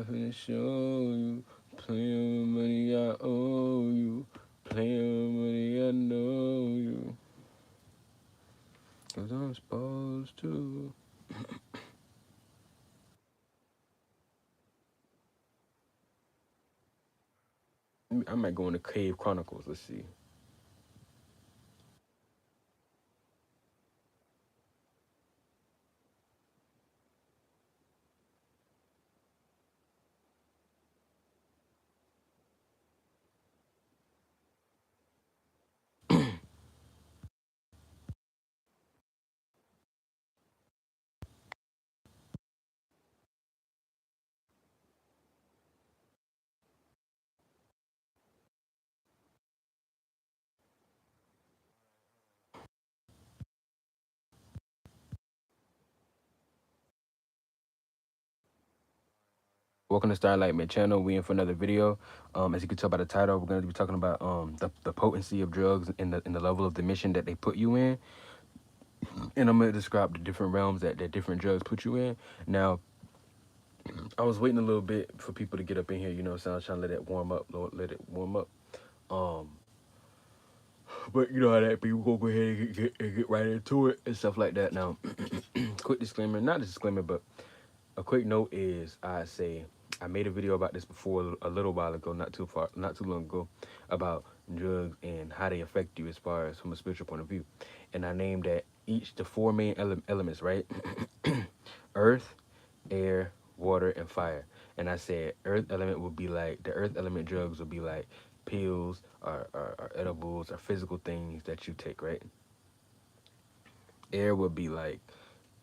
finna show you. Playing with money, I owe you. Playing with money, I know you. Cause I'm supposed to. I might go into Cave Chronicles. Let's see. Welcome to Starlight Mid Channel. We in for another video. As you can tell by the title, we're going to be talking about the potency of drugs and the level of the mission that they put you in. And I'm going to describe the different realms that different drugs put you in. Now, I was waiting a little bit for people to get up in here, you know, so I was trying to let it warm up, let it warm up. Um, but you know how that be. We're going to go ahead and get right into it and stuff like that. Now, quick disclaimer, not a disclaimer, but a quick note is I say I made a video about this before a little while ago, not too long ago, about drugs and how they affect you as far as from a spiritual point of view. And I named that each the four main elements, right? Earth, air, water, and fire. And I said earth element would be like the earth element drugs would be like pills or edibles or physical things that you take, right? Air would be like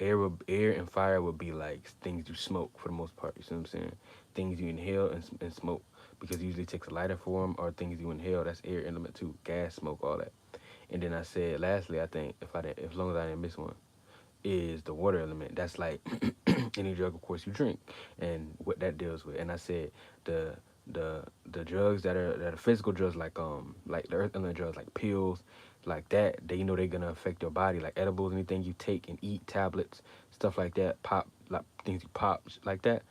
air and fire would be like things you smoke for the most part. You see what I'm saying? Things you inhale and smoke because it usually takes a lighter form or things you inhale. That's air element too. Gas, smoke, all that. And then I said lastly, I think as long as I didn't miss one, is the water element. That's like any drug, of course, you drink, and what that deals with. And I said the the drugs that are physical drugs like the earth element drugs like pills, like that. They they're gonna affect your body, like edibles, anything you take and eat, tablets, stuff like that. Pop like things you pop like that.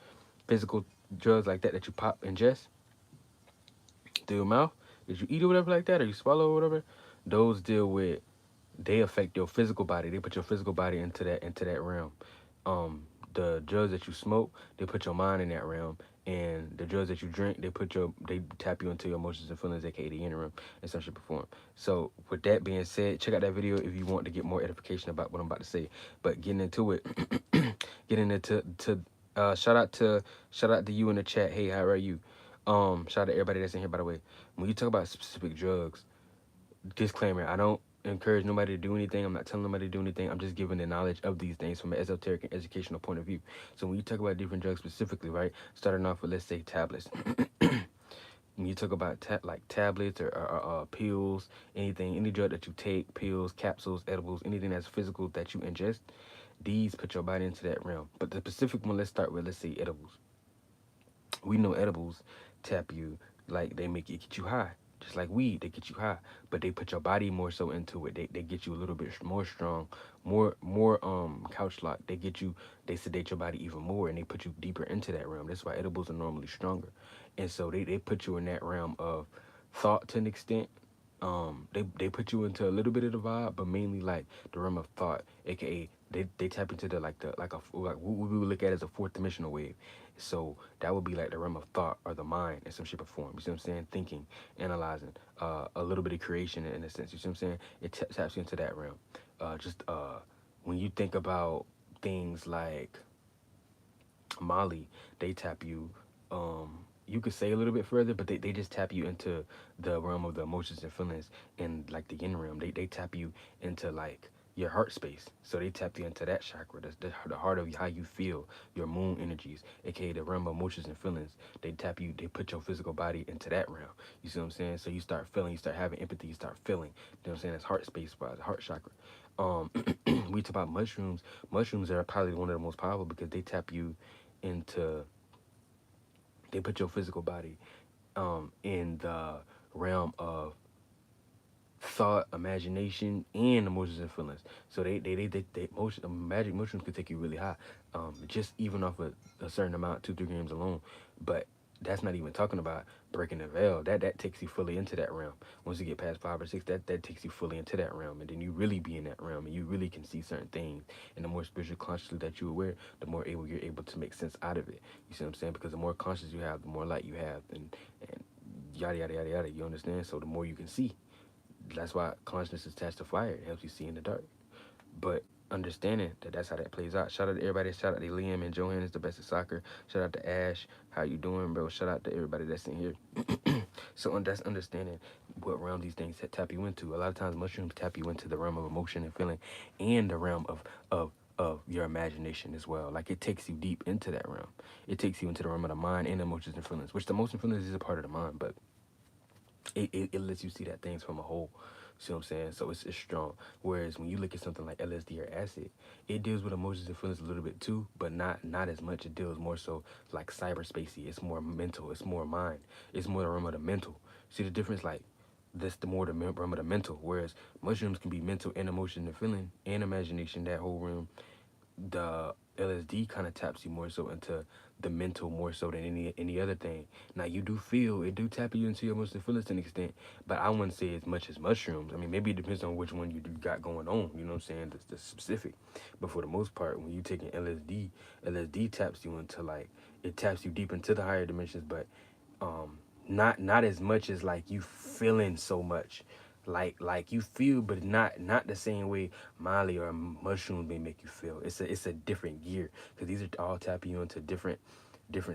Physical drugs like that you pop ingest through your mouth. Did you eat or whatever like that, or you swallow or whatever? Those deal with they affect your physical body. They put your physical body into that realm. The drugs that you smoke, they put your mind in that realm. And the drugs that you drink, they tap you into your emotions and feelings, aka the inner realm, and some shit perform. So with that being said, check out that video if you want to get more edification about what I'm about to say. But getting into it, getting into shout out to you in the chat. Hey, how are you? Shout out to everybody that's in here, by the way. When you talk about specific drugs, disclaimer, I don't encourage nobody to do anything. I'm not telling nobody to do anything. I'm just giving the knowledge of these things from an esoteric and educational point of view. So when you talk about different drugs specifically, right, starting off with, let's say, tablets. When you talk about like tablets or pills, any drug that you take, pills, capsules, edibles, anything that's physical that you ingest, these put your body into that realm. But the specific one, let's start with, let's say, edibles. We know edibles tap you, like they make it get you high, just like weed. They get you high, but they put your body more so into it. They get you a little bit more strong, more couch lock. They sedate your body even more, and they put you deeper into that realm. That's why edibles are normally stronger, and so they put you in that realm of thought to an extent. They put you into a little bit of the vibe, but mainly like the realm of thought, aka they tap into the like what we would look at as a fourth dimensional wave. So that would be like the realm of thought or the mind in some shape or form. You see what I'm saying? Thinking, analyzing, a little bit of creation in a sense. You see what I'm saying? It taps you into that realm. Just when you think about things like Molly, they tap you. You could say a little bit further, but they just tap you into the realm of the emotions and feelings and like the yin realm. They tap you into like your heart space. So they tap you into that chakra, the heart of how you feel, your moon energies, aka the realm of emotions and feelings. They tap you, they put your physical body into that realm. You see what I'm saying? So you start feeling, you start having empathy, you start feeling. You know what I'm saying? It's heart space wise, heart chakra. Um, we talk about mushrooms. Mushrooms are probably one of the most powerful because they tap you into they put your physical body in the realm of thought, imagination, and emotions and feelings. So they motion magic mushrooms could take you really high. just even off a certain amount, 2 3 grams alone. But that's not even talking about breaking the veil. That takes you fully into that realm. Once you get past 5 or 6, that takes you fully into that realm, and then you really be in that realm, and you really can see certain things. And the more spiritual consciously that you're aware, the more able you're able to make sense out of it. You see what I'm saying? Because the more conscious you have, the more light you have, and yada yada yada yada. You understand? So the more you can see. That's why consciousness is attached to fire. It helps you see in the dark. But understanding that that's how that plays out. Shout out to everybody. Shout out to Liam and Johan is the best at soccer. Shout out to Ash. How you doing, bro? Shout out to everybody that's in here. So that's understanding what realm these things tap you into. A lot of times mushrooms tap you into the realm of emotion and feeling, and the realm of your imagination as well. Like it takes you deep into that realm. It takes you into the realm of the mind and emotions and feelings, which the emotion and feelings is a part of the mind, but it lets you see that things from a whole. See what I'm saying? So it's strong. Whereas when you look at something like LSD or acid, it deals with emotions and feelings a little bit too, but not as much. It deals more so like cyberspacey. It's more mental. It's more mind. It's more the realm of the mental. See the difference? Like that's the more the realm of the mental. Whereas mushrooms can be mental and emotion and feeling and imagination. That whole realm, the LSD kind of taps you more so into the mental more so than any other thing. Now you do feel it do tap you into your emotional feelings to an extent, but I wouldn't say as much as mushrooms. I mean, maybe it depends on which one you got going on. You know what I'm saying? The specific. But for the most part, when you taking LSD taps you into like it taps you deep into the higher dimensions, but um not as much as like you feeling so much like you feel, but not the same way Molly or mushroom may make you feel. It's a different gear, because these are all tapping you into different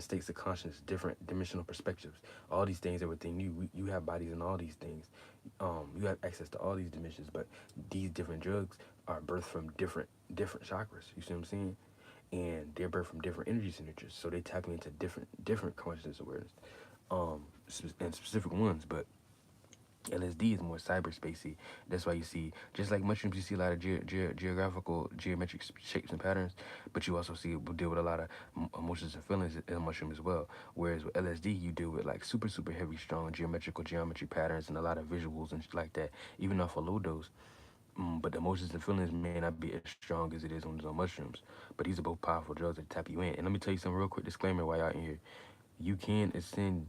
states of consciousness, different dimensional perspectives. All these things are within you. You have bodies in all these things. You have access to all these dimensions, but these different drugs are birthed from different chakras. You see what I'm saying? And they're birthed from different energy signatures, so they tap into different consciousness awareness, and specific ones. But LSD is more cyberspacey. That's why you see, just like mushrooms, you see a lot of geographical, geometric shapes and patterns, but you also see will deal with a lot of emotions and feelings in a mushroom as well. Whereas with LSD, you deal with like super heavy, strong geometrical geometry patterns and a lot of visuals and shit like that, even off a low dose. But the emotions and feelings may not be as strong as it is when it's on mushrooms. But these are both powerful drugs that tap you in. And let me tell you some real quick disclaimer while y'all in here. You can ascend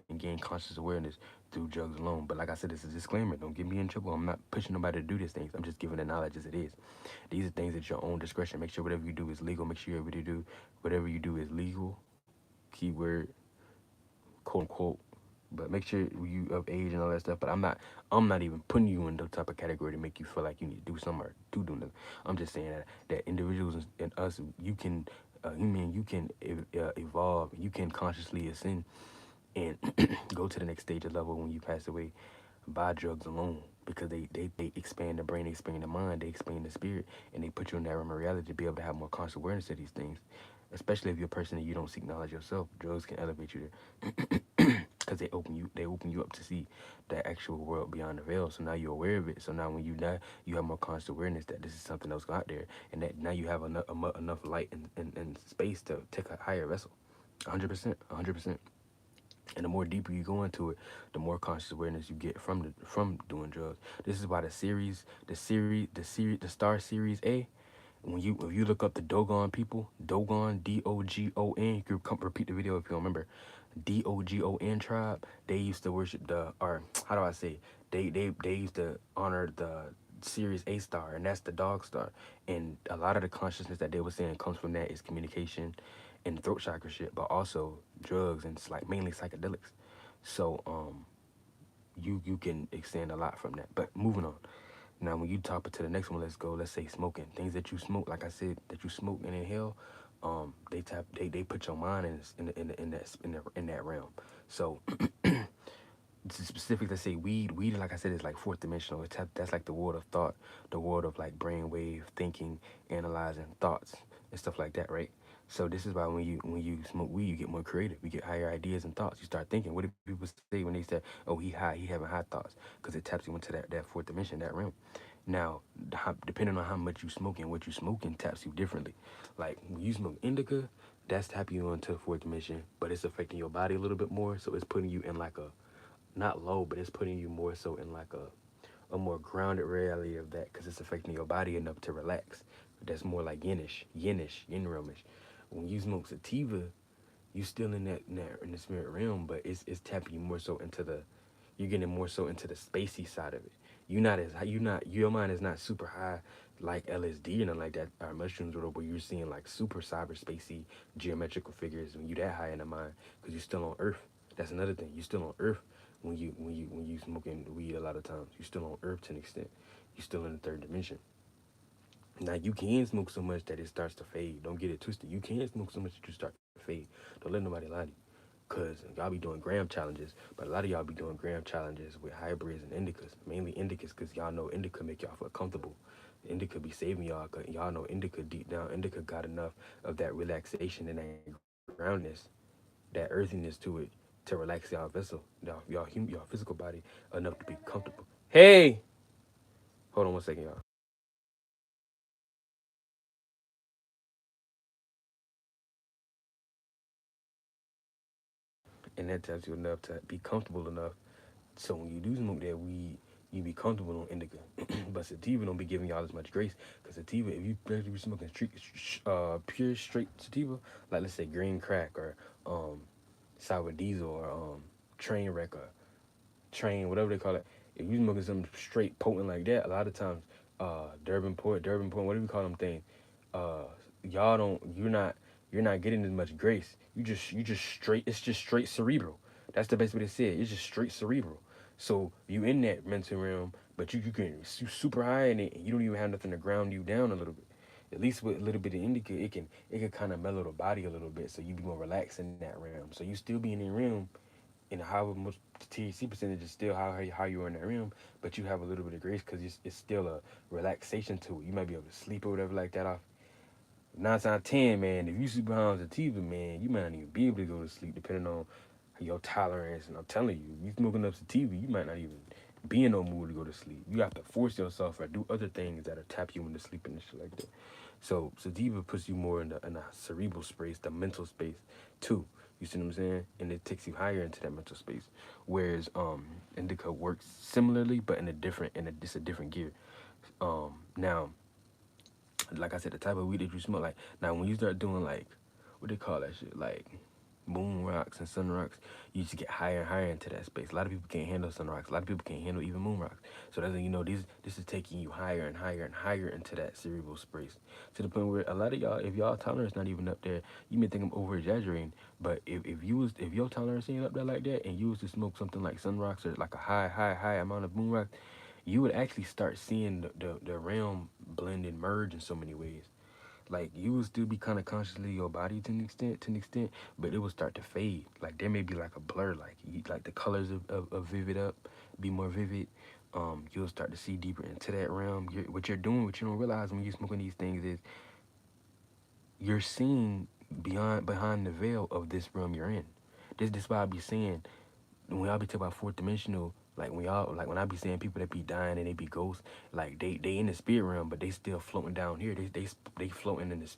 and gain conscious awareness through drugs alone. But like I said, this is a disclaimer. Don't get me in trouble. I'm not pushing nobody to do these things. I'm just giving the knowledge as it is. These are things at your own discretion. Make sure whatever you do is legal. Make sure whatever you do is legal. Keyword, quote unquote. But make sure you of age and all that stuff. But I'm not even putting you in the type of category to make you feel like you need to do something or do nothing. I'm just saying that individuals and us, you can human, you can evolve. You can consciously ascend and go to the next stage of level when you pass away by drugs alone, because they expand the brain, they expand the mind, they expand the spirit, and they put you in that realm of reality to be able to have more conscious awareness of these things. Especially if you're a person and you don't seek knowledge yourself, drugs can elevate you there, because they open you up to see the actual world beyond the veil. So now you're aware of it. So now when you die, you have more conscious awareness that this is something else out there, and that now you have enough light and space to take a higher vessel. 100%, 100%. And the more deeper you go into it, the more conscious awareness you get from doing drugs. This is why the Star Series A, if you look up the Dogon people, Dogon, Dogon, you can repeat the video if you don't remember. Dogon tribe, they used to worship or how do I say? They used to honor the Series A star, and that's the dog star. And a lot of the consciousness that they were saying comes from that is communication and throat chakra shit, but also drugs, and it's like mainly psychedelics. So you can extend a lot from that. But moving on. Now when you top it to the next one, let's go. Let's say smoking. Things that you smoke, like I said, that you smoke and inhale, they put your mind in that realm. So to specific, let's say weed like I said is like fourth dimensional. That's like the world of thought, the world of like brainwave thinking, analyzing thoughts and stuff like that, right? So this is why when you smoke weed, you get more creative. You get higher ideas and thoughts. You start thinking. What do people say when they say, "Oh, he high, he having high thoughts," because it taps you into that fourth dimension, that realm. Now, depending on how much you smoke and what you smoking, taps you differently. Like when you smoke indica, that's tapping you into the fourth dimension, but it's affecting your body a little bit more. So it's putting you in like a not low, but it's putting you more so in like a more grounded reality of that, because it's affecting your body enough to relax. that's more like yin realmish. When you smoke sativa, you still in the spirit realm, but it's tapping you more so into the, you're getting more so into the spacey side of it. You not as you not your mind is not super high like LSD or nothing like that, or mushrooms or whatever, but you're seeing like super cyber spacey geometrical figures when you that high in the mind, because you're still on Earth. That's another thing. You're still on Earth when you smoking weed. A lot of times you're still on Earth to an extent. You're still in the third dimension. Now you can smoke so much that it starts to fade. Don't get it twisted. You can smoke so much that you start to fade. Don't let nobody lie to you. Cause y'all be doing gram challenges, but a lot of y'all be doing gram challenges with hybrids and indicas, mainly indicas, cause y'all know indica make y'all feel comfortable. Indica be saving y'all, cause y'all know indica deep down. Indica got enough of that relaxation and that groundness, that earthiness to it, to relax y'all vessel, y'all physical body enough to be comfortable. Hey, hold on 1 second, y'all. And that tells you enough to be comfortable enough. So when you do smoke that weed, you be comfortable on indica. But sativa don't be giving y'all as much grace. Cause sativa, if you be smoking pure straight sativa, like let's say green crack or sour diesel or train wreck or train, whatever they call it. If you smoking something straight potent like that, a lot of times, Durban Point, whatever you call them things, uh, y'all don't, you're not getting as much grace. You just straight, it's just straight cerebral. That's the best way to say it. It's just straight cerebral. So you in that mental realm, but you can super high in it, and you don't even have nothing to ground you down a little bit. At least with a little bit of indica, it can kind of mellow the body a little bit, so you be more relaxed in that realm. So you still be in the realm, and how much THC percentage is still how you are in that realm, but you have a little bit of grace because it's still a relaxation to it. You might be able to sleep or whatever like that off. 9 times 10, man, if you super high on sativa, man, you might not even be able to go to sleep depending on your tolerance. And I'm telling you, you smoking up sativa, you might not even be in no mood to go to sleep. You have to force yourself or do other things that'll tap you into sleep and shit like that. So sativa puts you more in the cerebral space, the mental space too. You see what I'm saying? And it takes you higher into that mental space. Whereas indica works similarly, but it's a different gear. Now, like I said, the type of weed that you smoke, like now when you start doing like what they call that shit, like moon rocks and sun rocks, you just get higher and higher into that space. A lot of people can't handle sun rocks. A lot of people can't handle even moon rocks. So that's when you know this is taking you higher and higher and higher into that cerebral space, to the point where a lot of y'all, if y'all tolerance not even up there, you may think I'm over exaggerating. But if your tolerance ain't up there like that, and you was to smoke something like sun rocks or like a high amount of moon rocks, you would actually start seeing the realm blend and merge in so many ways. Like you would still be kind of consciously your body to an extent, but it would start to fade. Like there may be like a blur, like like the colors of vivid up, be more vivid. You'll start to see deeper into that realm. What you're doing, what you don't realize when you're smoking these things is you're seeing behind the veil of this realm you're in. This why I be saying when y'all be talking about fourth dimensional, like when y'all like when I be seeing people that be dying and they be ghosts, like they in the spirit realm, but they still floating down here. They floating in this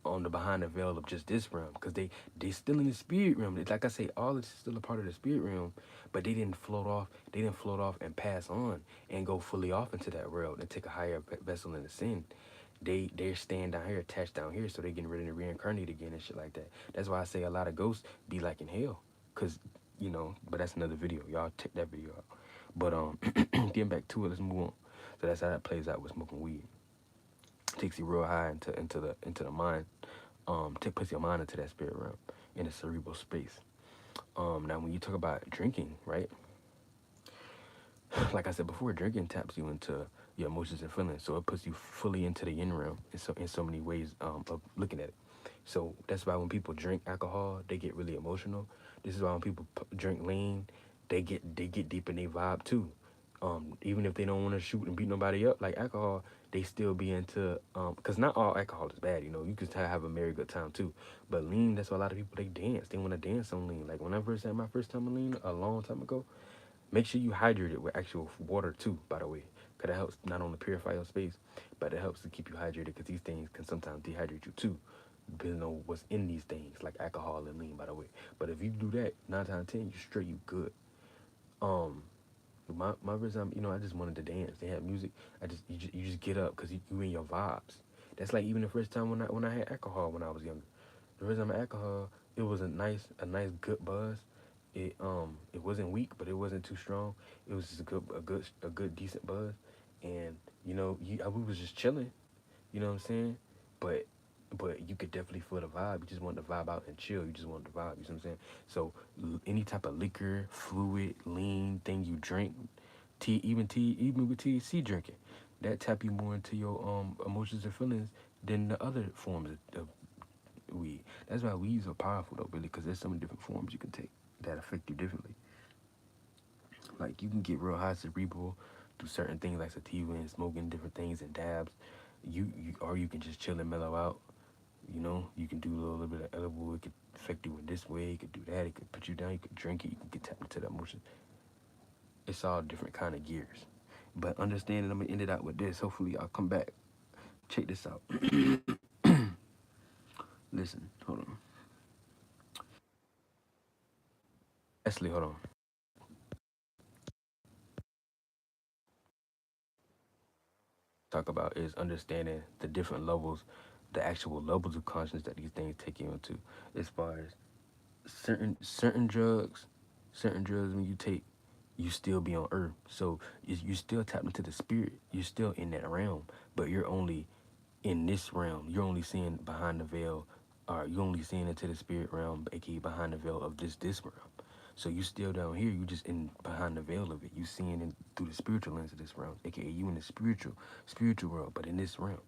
on the behind the veil of just this realm, because they still in the spirit realm. It's like I say, all this is still a part of the spirit realm, but they didn't float off. They didn't float off and pass on and go fully off into that world and take a higher vessel and ascend. They're staying down here, attached down here, so they getting ready to reincarnate again and shit like that. That's why I say a lot of ghosts be like in hell, cause but that's another video. Y'all check that video out. But getting back to it, let's move on. So that's how that plays out with smoking weed. Takes you real high into the mind. Puts your mind into that spirit realm, in the cerebral space. Now when you talk about drinking, right? Like I said before, drinking taps you into your emotions and feelings, so it puts you fully into the yin realm in so many ways of looking at it. So that's why when people drink alcohol, they get really emotional. This is why when people drink lean, they get deep in their vibe too. Even if they don't want to shoot and beat nobody up like alcohol, they still be into because not all alcohol is bad. You can have a merry good time too. But lean, that's why a lot of people they dance. They want to dance on lean. Like when I first had my first time on lean a long time ago, make sure you hydrate it with actual water too, by the way, because it helps not only purify your space, but it helps to keep you hydrated, because these things can sometimes dehydrate you too, depending on what's in these things, like alcohol and lean, by the way. But if you do that, 9 times 10, you straight, you good. Um, my first time, I just wanted to dance. They had music. You just get up because you in your vibes. That's like even the first time when I had alcohol when I was younger. The first time I had alcohol, it was a nice good buzz. It wasn't weak, but it wasn't too strong. It was just a good decent buzz, and we was just chilling. You know what I'm saying? But you could definitely feel the vibe. You just want to vibe out and chill. You just want the vibe. You know what I'm saying? So any type of liquor, fluid, lean thing you drink, even with THC drinking, that tap you more into your emotions and feelings than the other forms of weed. That's why weeds are powerful though, really, because there's so many different forms you can take that affect you differently. Like you can get real high cerebral through certain things like sativa and smoking different things and dabs. Or you can just chill and mellow out. You can do a little bit of edible. It could affect you in this way. It could do that. It could put you down. You could drink it. You can get tapped into that emotion. It's all different kind of gears. But understanding, I'm gonna end it out with this. Hopefully, I'll come back. Check this out. Listen, hold on. Actually, hold on. Talk about is understanding the different levels, the actual levels of consciousness that these things take you into. As far as certain drugs when you take, you still be on earth, so you still tap into the spirit, you're still in that realm, but you're only in this realm, you're only seeing behind the veil, or you're only seeing into the spirit realm, aka behind the veil of this realm. So you still down here, you just in behind the veil of it, you seeing in through the spiritual lens of this realm, aka you in the spiritual world, but in this realm,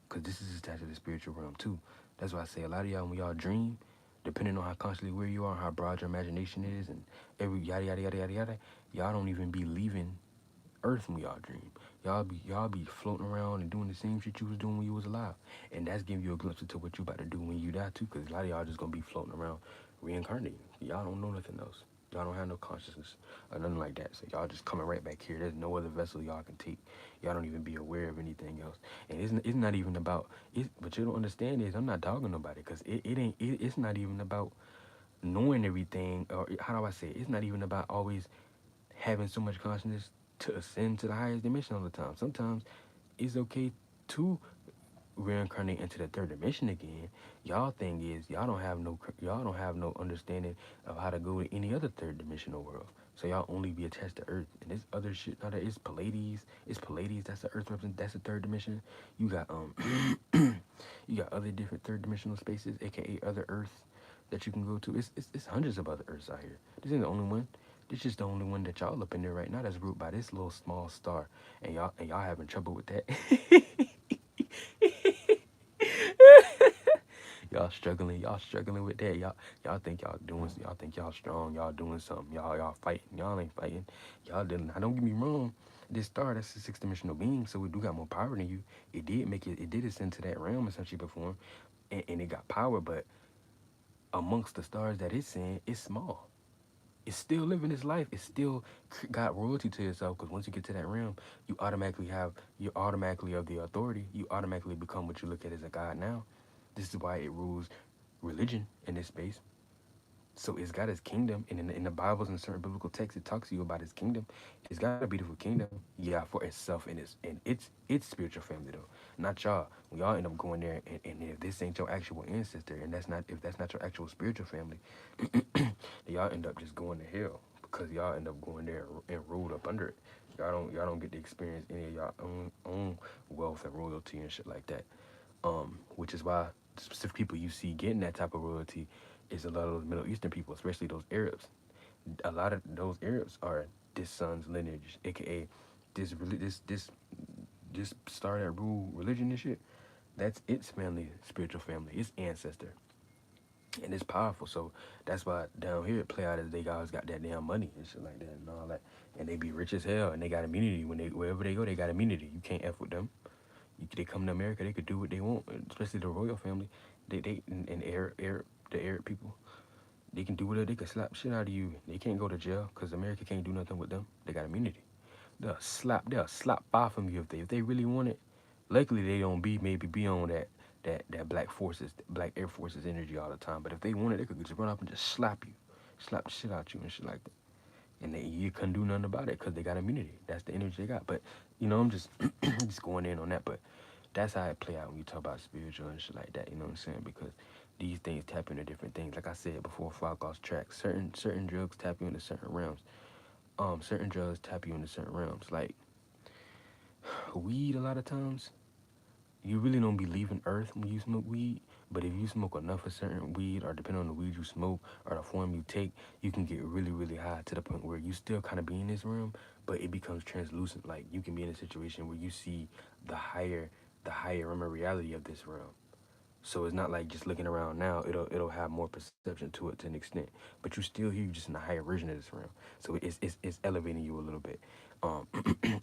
because this is attached to the spiritual realm too. That's why I say a lot of y'all, when y'all dream, depending on how consciously aware you are, how broad your imagination is, and every yada yada yada yada yada, y'all don't even be leaving Earth when y'all dream. Y'all be floating around and doing the same shit you was doing when you was alive, and that's giving you a glimpse into what you about to do when you die too. Because a lot of y'all just gonna be floating around, reincarnating. Y'all don't know nothing else. Y'all don't have no consciousness or nothing like that. So y'all just coming right back here. There's no other vessel y'all can take. Y'all don't even be aware of anything else. And it's not even about it. But you don't understand is I'm not dogging nobody because it's not even about knowing everything, or how do I say it? It's not even about always having so much consciousness to ascend to the highest dimension all the time. Sometimes it's okay to reincarnate into the third dimension again. Y'all thing is y'all don't have no understanding of how to go to any other third dimensional world. So y'all only be attached to Earth and this other shit. Now that it's Pallades. It's Pallades. That's the Earth represent. That's the third dimension. You got you got other different third dimensional spaces, aka other Earths that you can go to. It's hundreds of other Earths out here. This ain't the only one. This just the only one that y'all up in there right now that's ruled by this little small star, and y'all having trouble with that. Y'all struggling with that. Y'all think y'all think y'all strong. Y'all doing something. Y'all fighting. Y'all ain't fighting. Y'all didn't. Now don't get me wrong. This star, that's a six dimensional being, so it do got more power than you. It did ascend to that realm essentially before, and it got power. But amongst the stars that it's in, it's small. It's still living its life. It's still got royalty to itself. Because once you get to that realm, you're automatically of the authority. You automatically become what you look at as a god now. This is why it rules religion in this space. So it's got its kingdom, and in the Bibles and certain biblical texts, it talks to you about its kingdom. It's got a beautiful kingdom, yeah, for itself and its spiritual family though, not y'all. When y'all end up going there, and if this ain't your actual ancestor, and that's not your actual spiritual family, then y'all end up just going to hell because y'all end up going there and ruled up under it. Y'all don't get to experience any of y'all own wealth and royalty and shit like that. Which is why the specific people you see getting that type of royalty is a lot of those Middle Eastern people, especially those Arabs. A lot of those Arabs are this son's lineage, aka this star that rule religion and shit. That's its family, spiritual family, its ancestor, and it's powerful. So that's why down here it play out as they always got that damn money and shit like that and all that, and they be rich as hell and they got immunity when they wherever they go they got immunity. You can't f with them. They come to America, they could do what they want, especially the royal family. They and the Arab people, they can do whatever. They can slap shit out of you. They can't go to jail because America can't do nothing with them. They got immunity. They'll slap far from you if they really want it. Luckily, they don't maybe be on that black Air Forces energy all the time. But if they want it, they could just run up and just slap the shit out you and shit like that. And you couldn't do nothing about it because they got immunity. That's the energy they got. But I'm just just going in on that. But That's how it play out when you talk about spiritual and shit like that. You know what I'm saying? Because these things tap into different things. Like I said before, Falco's track, certain drugs tap you into certain realms. Certain drugs tap you into certain realms. Like weed, a lot of times you really don't be leaving Earth when you smoke weed. But if you smoke enough of certain weed, or depending on the weed you smoke or the form you take, you can get really, really high to the point where you still kind of be in this realm, but it becomes translucent. Like you can be in a situation where you see the higher, the higher realm of reality of this realm. So it's not like just looking around now. It'll have more perception to it to an extent, but you still here. You just in a higher version of this realm. So it's elevating you a little bit. Um,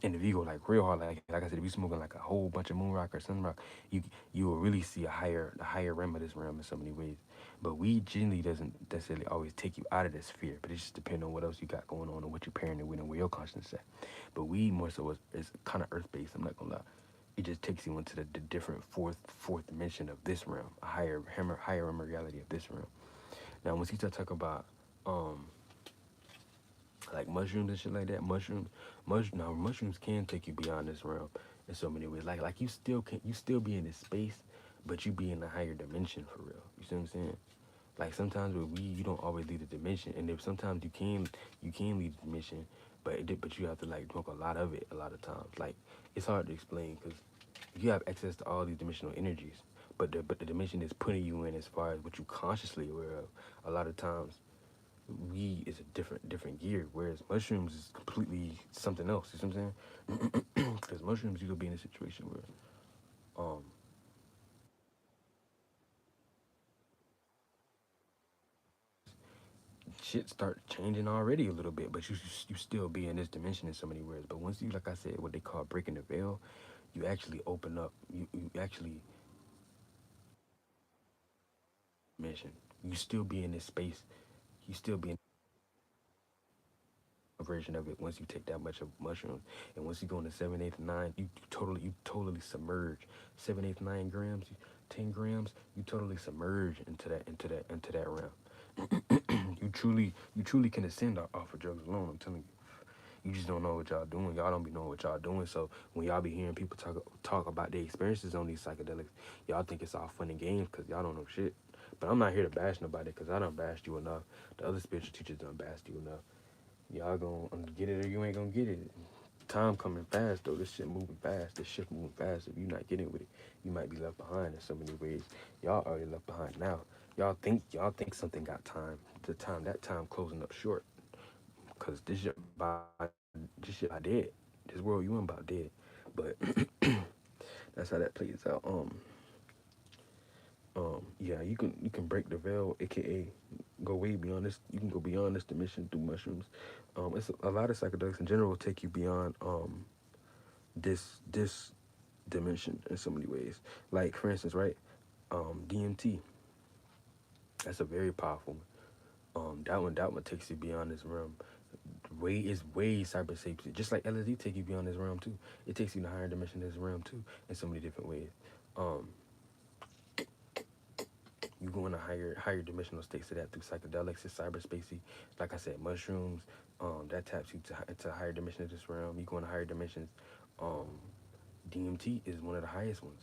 and if you go like real hard, like I said, if you smoking like a whole bunch of moon rock or sun rock, you will really see a higher realm of this realm in so many ways. But weed generally doesn't necessarily always take you out of this sphere, but it just depends on what else you got going on and what you're pairing it with and where your consciousness at. But weed more so is kind of earth based. I'm not gonna lie, it just takes you into the different fourth dimension of this realm, a higher realm reality of this realm. Now, once you start talking about um like mushrooms and shit like that, mushrooms can take you beyond this realm in so many ways. Like you still be in this space, but you be in a higher dimension for real. You see what I'm saying? Like sometimes with weed, you don't always leave the dimension, and if sometimes you can leave the dimension, but you have to like smoke a lot of it a lot of times. Like it's hard to explain because you have access to all these dimensional energies, but the dimension is putting you in as far as what you consciously aware of. A lot of times, weed is a different gear, whereas mushrooms is completely something else. You see what I'm saying? Because mushrooms, you could be in a situation where um shit start changing already a little bit, but you still be in this dimension in so many words. But once you, like I said, what they call breaking the veil, you actually open up. You actually mention. You still be in this space. You still be in a version of it once you take that much of mushrooms. And once you go into 7, 8, 9, you totally submerge. 7, 8, 9 grams, 10 grams, you totally submerge into that realm. You truly can ascend off of drugs alone. I'm telling you. You just don't know what y'all doing. Y'all don't be knowing what y'all doing. So when y'all be hearing people talk about their experiences on these psychedelics, y'all think it's all fun and games because y'all don't know shit. But I'm not here to bash nobody because I done bashed you enough. The other spiritual teachers done bashed you enough. Y'all gonna get it or you ain't gonna get it. Time coming fast though. This shit moving fast. This shit moving fast. If you not getting with it, you might be left behind in so many ways. Y'all already left behind now. Y'all think something got time. That time closing up short. Cause this shit about dead. This world you in about dead. But that's how that plays out. Yeah, you can break the veil, aka go way beyond this. You can go beyond this dimension through mushrooms. It's a lot of psychedelics in general take you beyond this dimension in so many ways. Like for instance, right, DMT. That's a very powerful one. That one takes you beyond this realm. Way cyber safe. Just like LSD take you beyond this realm too. It takes you to higher dimension of this realm too in so many different ways. Um, you go into higher dimensional states of that through psychedelics and cyberspacey. Like I said, mushrooms. That taps you to a higher dimension of this realm. You go into higher dimensions. Um, DMT is one of the highest ones.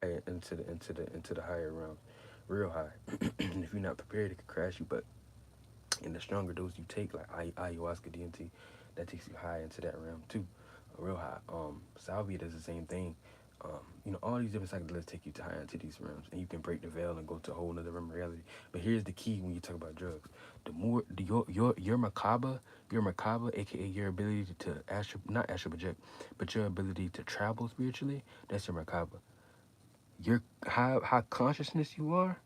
Into the higher realms, real high. And if you're not prepared, it could crash you. But in the stronger dose you take, like ayahuasca, DMT, that takes you high into that realm too, real high. Salvia does the same thing. All these different psychedelics take you to high into these realms, and you can break the veil and go to a whole other realm of reality. But here's the key when you talk about drugs: the more your macabre, aka your ability to not astral project, but your ability to travel spiritually, that's your macabre. Your how consciousness you are,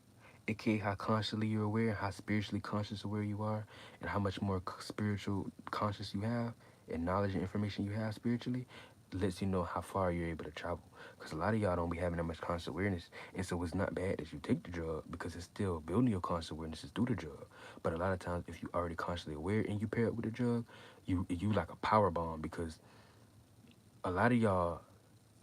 aka how consciously you're aware, how spiritually conscious aware you are, and how much more spiritual conscious you have, and knowledge and information you have spiritually, lets you know how far you're able to travel. Because a lot of y'all don't be having that much conscious awareness, and so it's not bad that you take the drug because it's still building your conscious awareness through the drug. But a lot of times, if you already consciously aware and you pair it with the drug, you like a power bomb because a lot of y'all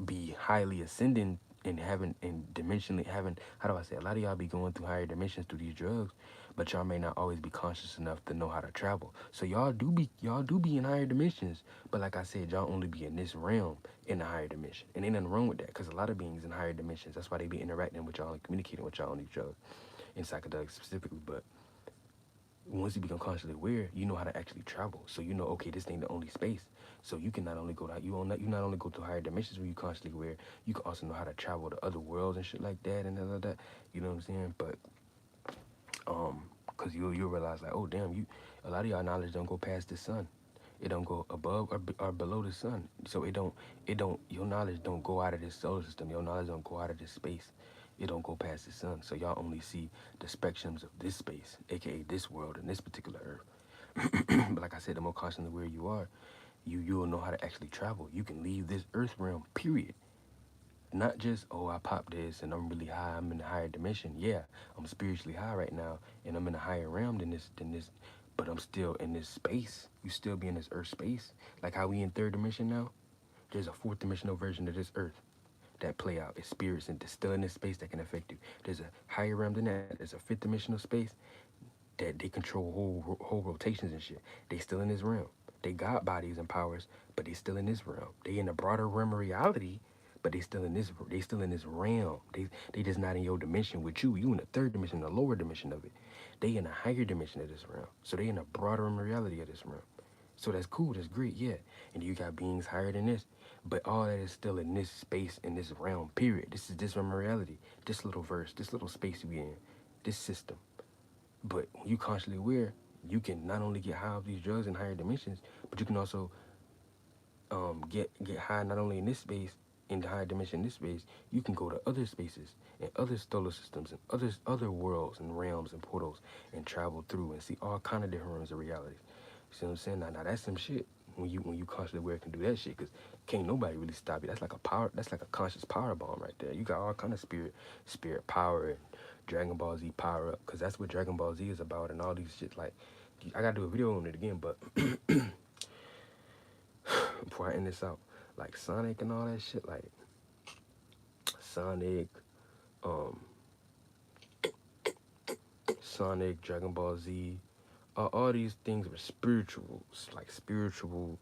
be highly ascending and having and dimensionally having, how do I say, a lot of y'all be going through higher dimensions through these drugs, but y'all may not always be conscious enough to know how to travel. So y'all do be in higher dimensions, but like I said, y'all only be in this realm in the higher dimension, and ain't nothing wrong with that, because a lot of beings in higher dimensions, that's why they be interacting with y'all and communicating with y'all on these drugs, in psychedelics specifically. But once you become consciously aware, you know how to actually travel. So you know, okay, this ain't the only space. So you can not only go to you not only go to higher dimensions when you consciously aware, you can also know how to travel to other worlds and shit like that and all of that. You know what I'm saying? But cause you'll realize like, oh damn, a lot of y'all knowledge don't go past the sun. It don't go above or below the sun. So it don't your knowledge don't go out of this solar system. Your knowledge don't go out of this space. It don't go past the sun. So y'all only see the spectrums of this space, aka this world and this particular earth. But like I said, the more constantly where you are, you'll know how to actually travel. You can leave this earth realm, period. Not just, oh, I popped this and I'm really high, I'm in a higher dimension. Yeah, I'm spiritually high right now and I'm in a higher realm than this, but I'm still in this space. You still be in this earth space. Like how we in third dimension now, there's a fourth dimensional version of this earth that play out. It's spirits and still in this space that can affect you. There's a higher realm than that. There's a fifth dimensional space that they control whole rotations and shit. They still in this realm. They got bodies and powers, but they still in this realm. They in a broader realm of reality, but they still in this realm. They just not in your dimension with you. You in the third dimension, the lower dimension of it. They in a higher dimension of this realm. So they in a broader realm of reality of this realm. So that's cool, that's great, yeah. And you got beings higher than this. But all that is still in this space, in this realm, period. This is this realm of reality. This little verse, this little space we in, this system. But when you consciously aware, you can not only get high off these drugs in higher dimensions, but you can also get high not only in this space, in the higher dimension in this space, you can go to other spaces and other solar systems and other worlds and realms and portals and travel through and see all kind of different realms of reality. You see what I'm saying? Now that's some shit. When you consciously aware can do that shit, cause can't nobody really stop you. That's like a power. That's like a conscious power bomb right there. You got all kind of spirit power and Dragon Ball Z power up, cause that's what Dragon Ball Z is about and all these shit. Like, I gotta do a video on it again, but before I end this out, like Sonic and all that shit, like Sonic, um, Sonic, Dragon Ball Z, all these things were spiritual, like spiritual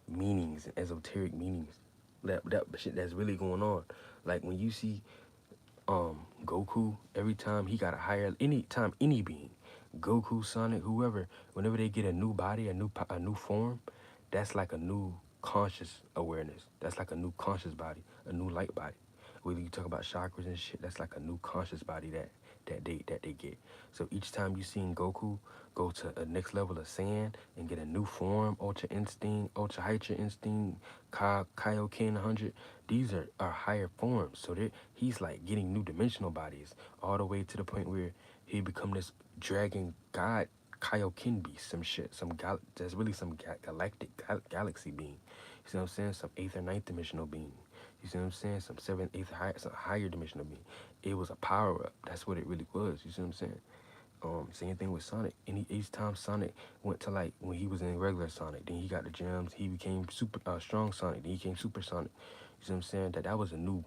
meanings and esoteric meanings. That shit that's really going on. Like when you see Goku, every time he got a higher, anytime any being, Goku, Sonic, whoever, whenever they get a new body, a new form, that's like a new conscious awareness. That's like a new conscious body, a new light body. When you talk about chakras and shit, that's like a new conscious body that they get. So each time you seen Goku go to a next level of Saiyan and get a new form, Ultra Instinct, Ultra Hydra Instinct, Kaioken 100, these are higher forms. So he's like getting new dimensional bodies all the way to the point where he become this dragon god Kaioken beast, some shit, that's really some galactic galaxy being. You see what I'm saying? Some 8th or 9th dimensional being. You see what I'm saying? Some 7th, 8th, some higher dimensional being. It was a power up. That's what it really was. You see what I'm saying? Same thing with Sonic. Each time Sonic went to, like, when he was in regular Sonic, then he got the gems. He became super strong Sonic. Then he became Super Sonic. You see what I'm saying? That was a new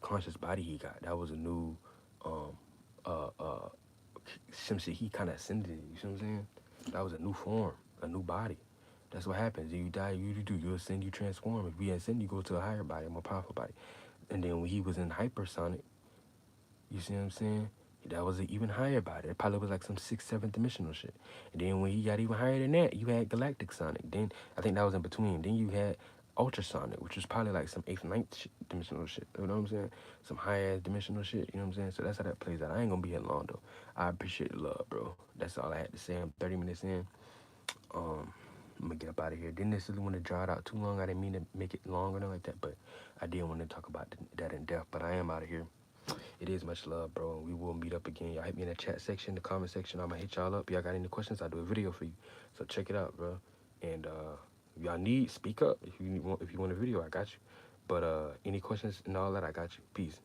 conscious body he got. That was a new some shit he kind of ascended. You see what I'm saying? That was a new form, a new body. That's what happens. You die, you ascend, you transform. If we ascend, you go to a higher body, a more powerful body. And then when he was in hypersonic, you see what I'm saying? That was an even higher body. It probably was like some 6th, 7th dimensional shit. And then when he got even higher than that, you had Galactic Sonic. Then I think that was in between. Then you had Ultrasonic, which was probably like some 8th, 9th dimensional shit. You know what I'm saying? Some high ass dimensional shit. You know what I'm saying? So that's how that plays out. I ain't gonna be here long though. I appreciate the love, bro. That's all I had to say. I'm 30 minutes in. I'm gonna get up out of here. Didn't necessarily want to draw it out too long. I didn't mean to make it longer or nothing like that, but I did want to talk about that in depth. But I am out of here. It is much love, bro. And we will meet up again. Y'all hit me in the chat section, the comment section. I'm gonna hit y'all up. Y'all got any questions? I'll do a video for you. So check it out, bro. And if y'all need, speak up. If you want a video, I got you. But any questions and all that, I got you. Peace.